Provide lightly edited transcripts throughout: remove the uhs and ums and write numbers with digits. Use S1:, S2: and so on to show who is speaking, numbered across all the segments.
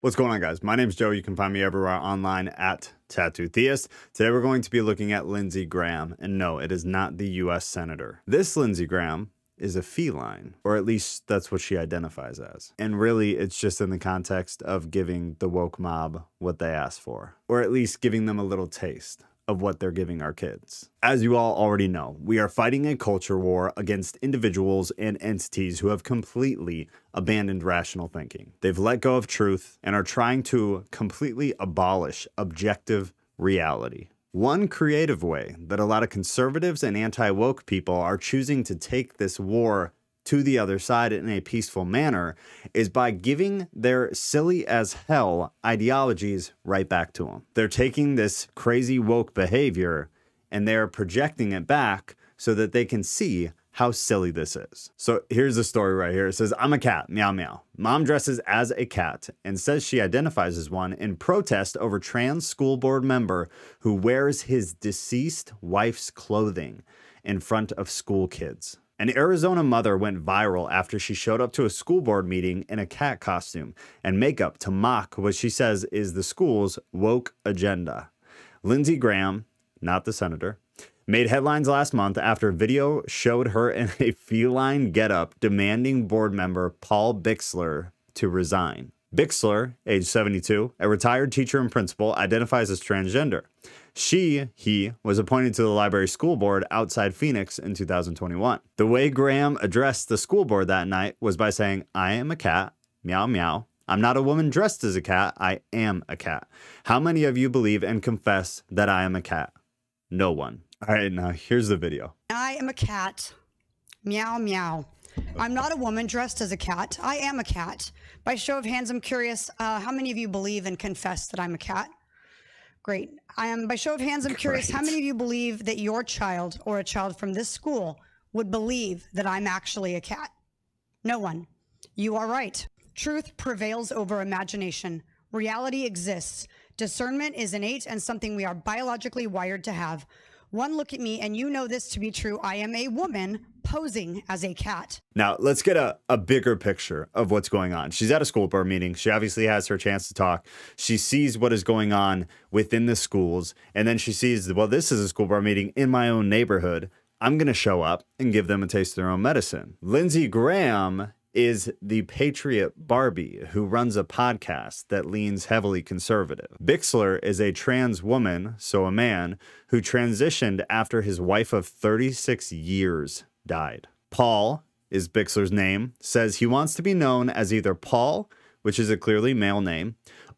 S1: What's going on, guys? My name's Joe. You can find me everywhere online at Tattoo Theist. Today we're going to be looking at Lindsey Graham, and no, it is not the US Senator. This Lindsey Graham is a feline, or at least that's what she identifies as. And really, it's just in the context of giving the woke mob what they asked for, or at least giving them a little taste of what they're giving our kids. As you all already know, we are fighting a culture war against individuals and entities who have completely abandoned rational thinking. They've let go of truth and are trying to completely abolish objective reality. One creative way that a lot of conservatives and anti-woke people are choosing to take this war to the other side in a peaceful manner is by giving their silly as hell ideologies right back to them. They're taking this crazy woke behavior and they're projecting it back so that they can see how silly this is. So here's the story right here. It says, "I'm a cat, meow meow. Mom dresses as a cat and says she identifies as one in protest over trans school board member who wears his deceased wife's clothing in front of school kids." An Arizona mother went viral after she showed up to a school board meeting in a cat costume and makeup to mock what she says is the school's woke agenda. Lindsey Graham, not the senator, made headlines last month after a video showed her in a feline getup demanding board member Paul Bixler to resign. Bixler, age 72, a retired teacher and principal, identifies as transgender. He was appointed to the library school board outside Phoenix in 2021. The way Graham addressed the school board that night was by saying, "I am a cat, meow meow. I'm not a woman dressed as a cat, I am a cat. How many of you believe and confess that I am a cat?" No one. All right, now here's the video.
S2: "I am a cat, meow meow. I'm not a woman dressed as a cat, I am a cat. By show of hands, I'm curious, how many of you believe and confess that I'm a cat?" Great. By show of hands, I'm curious, how many of you believe that your child or a child from this school would believe that I'm actually a cat? No one. You are right. Truth prevails over imagination. Reality exists. Discernment is innate and something we are biologically wired to have. One look at me and you know this to be true. I am a woman posing as a cat.
S1: Now, let's get a bigger picture of what's going on. She's at a school board meeting. She obviously has her chance to talk. She sees what is going on within the schools. And then she sees, well, this is a school board meeting in my own neighborhood. I'm going to show up and give them a taste of their own medicine. Lindsey Graham is the Patriot Barbie who runs a podcast that leans heavily conservative. Bixler is a trans woman, so a man, who transitioned after his wife of 36 years died. Paul is Bixler's name, says he wants to be known as either Paul, which is a clearly male name,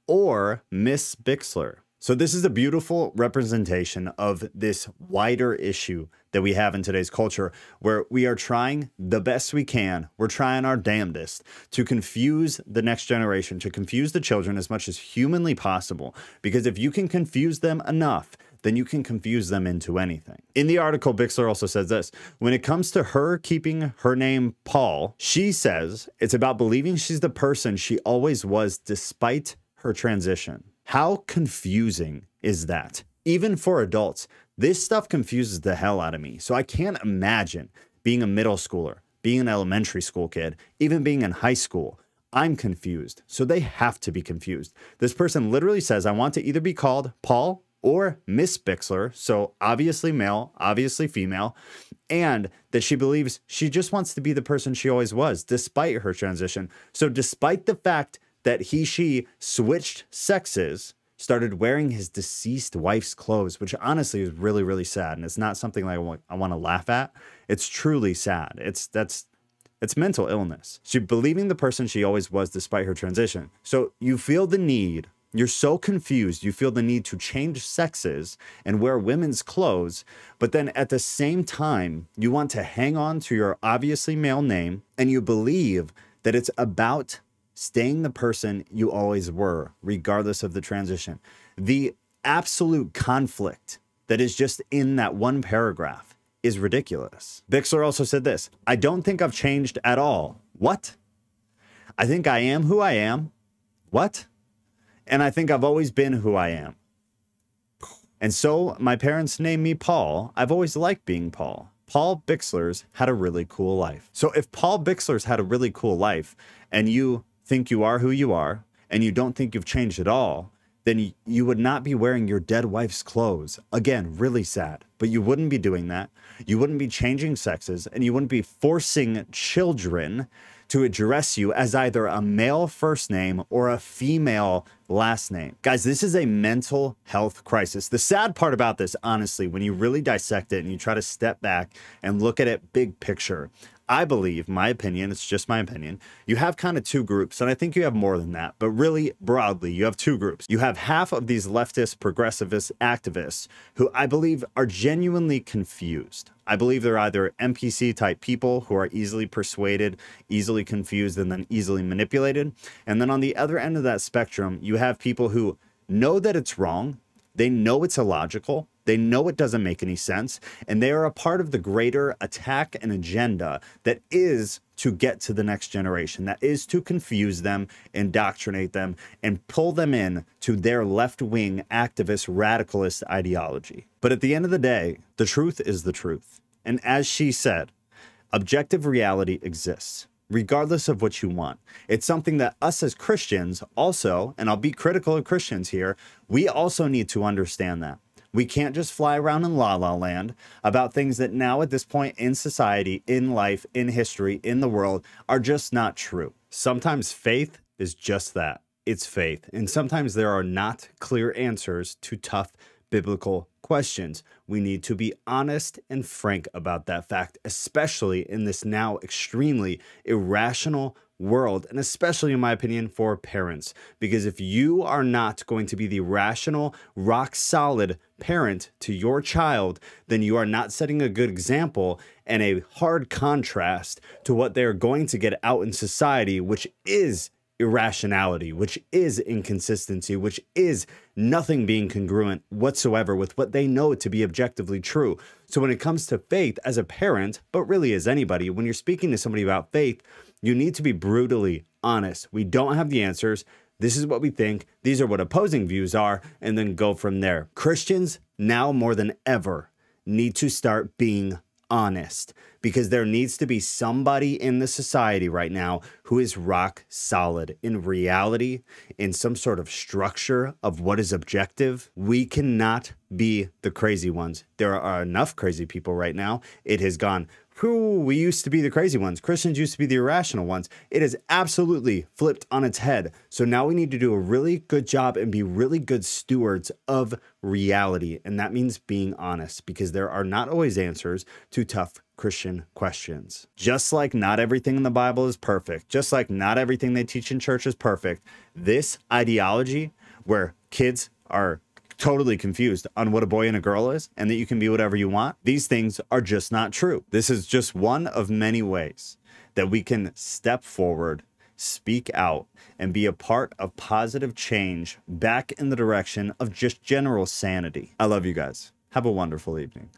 S1: or Miss Bixler. So this is a beautiful representation of this wider issue that we have in today's culture, where we are trying the best we can. We're trying our damnedest to confuse the next generation, to confuse the children as much as humanly possible. Because if you can confuse them enough, then you can confuse them into anything. In the article, Bixler also says this: when it comes to her keeping her name Paul, she says it's about believing she's the person she always was despite her transition. How confusing is that? Even for adults, this stuff confuses the hell out of me. So I can't imagine being a middle schooler, being an elementary school kid, even being in high school. I'm confused. So they have to be confused. This person literally says, I want to either be called Paul or Miss Bixler, so obviously male, obviously female, and that she believes she just wants to be the person she always was, despite her transition. So despite the fact that she switched sexes, started wearing his deceased wife's clothes, which honestly is really, really sad. And it's not something like I want to laugh at. It's truly sad. It's mental illness. She's believing the person she always was despite her transition. So you feel the need, you're so confused, you feel the need to change sexes and wear women's clothes, but then at the same time, you want to hang on to your obviously male name, and you believe that it's about staying the person you always were, regardless of the transition. The absolute conflict that is just in that one paragraph is ridiculous. Bixler also said this: I don't think I've changed at all. What? I think I am who I am. What? And I think I've always been who I am. And so my parents named me Paul. I've always liked being Paul. Paul Bixler's had a really cool life. So if Paul Bixler's had a really cool life and you think you are who you are, and you don't think you've changed at all, then you would not be wearing your dead wife's clothes. Again, really sad, but you wouldn't be doing that. You wouldn't be changing sexes, and you wouldn't be forcing children to address you as either a male first name or a female last name. Guys, this is a mental health crisis. The sad part about this, honestly, when you really dissect it and you try to step back and look at it big picture, I believe, my opinion, it's just my opinion, you have kind of two groups, and I think you have more than that, but really broadly, you have two groups. You have half of these leftist, progressivist activists who I believe are genuinely confused. I believe they're either NPC type people who are easily persuaded, easily confused, and then easily manipulated. And then on the other end of that spectrum, you have people who know that it's wrong, they know it's illogical, they know it doesn't make any sense, and they are a part of the greater attack and agenda that is to get to the next generation, that is to confuse them, indoctrinate them, and pull them in to their left-wing activist radicalist ideology. But at the end of the day, the truth is the truth. And as she said, objective reality exists, regardless of what you want. It's something that us as Christians also, and I'll be critical of Christians here, we also need to understand that. We can't just fly around in la la land about things that now at this point in society, in life, in history, in the world are just not true. Sometimes faith is just that. It's faith. And sometimes there are not clear answers to tough biblical questions. We need to be honest and frank about that fact, especially in this now extremely irrational world, and especially, in my opinion, for parents. Because if you are not going to be the rational, rock-solid parent to your child, then you are not setting a good example and a hard contrast to what they're going to get out in society, which is irrationality, which is inconsistency, which is nothing being congruent whatsoever with what they know to be objectively true. So when it comes to faith as a parent, but really as anybody, when you're speaking to somebody about faith, you need to be brutally honest. We don't have the answers. This is what we think. These are what opposing views are, and then go from there. Christians now more than ever need to start being honest, because there needs to be somebody in the society right now who is rock solid in reality, in some sort of structure of what is objective. We cannot be the crazy ones. There are enough crazy people right now. It has gone, we used to be the crazy ones. Christians used to be the irrational ones. It is absolutely flipped on its head. So now we need to do a really good job and be really good stewards of reality. And that means being honest, because there are not always answers to tough Christian questions. Just like not everything in the Bible is perfect, just like not everything they teach in church is perfect, this ideology where kids are totally confused on what a boy and a girl is and that you can be whatever you want, these things are just not true. This is just one of many ways that we can step forward, speak out, and be a part of positive change back in the direction of just general sanity. I love you guys. Have a wonderful evening.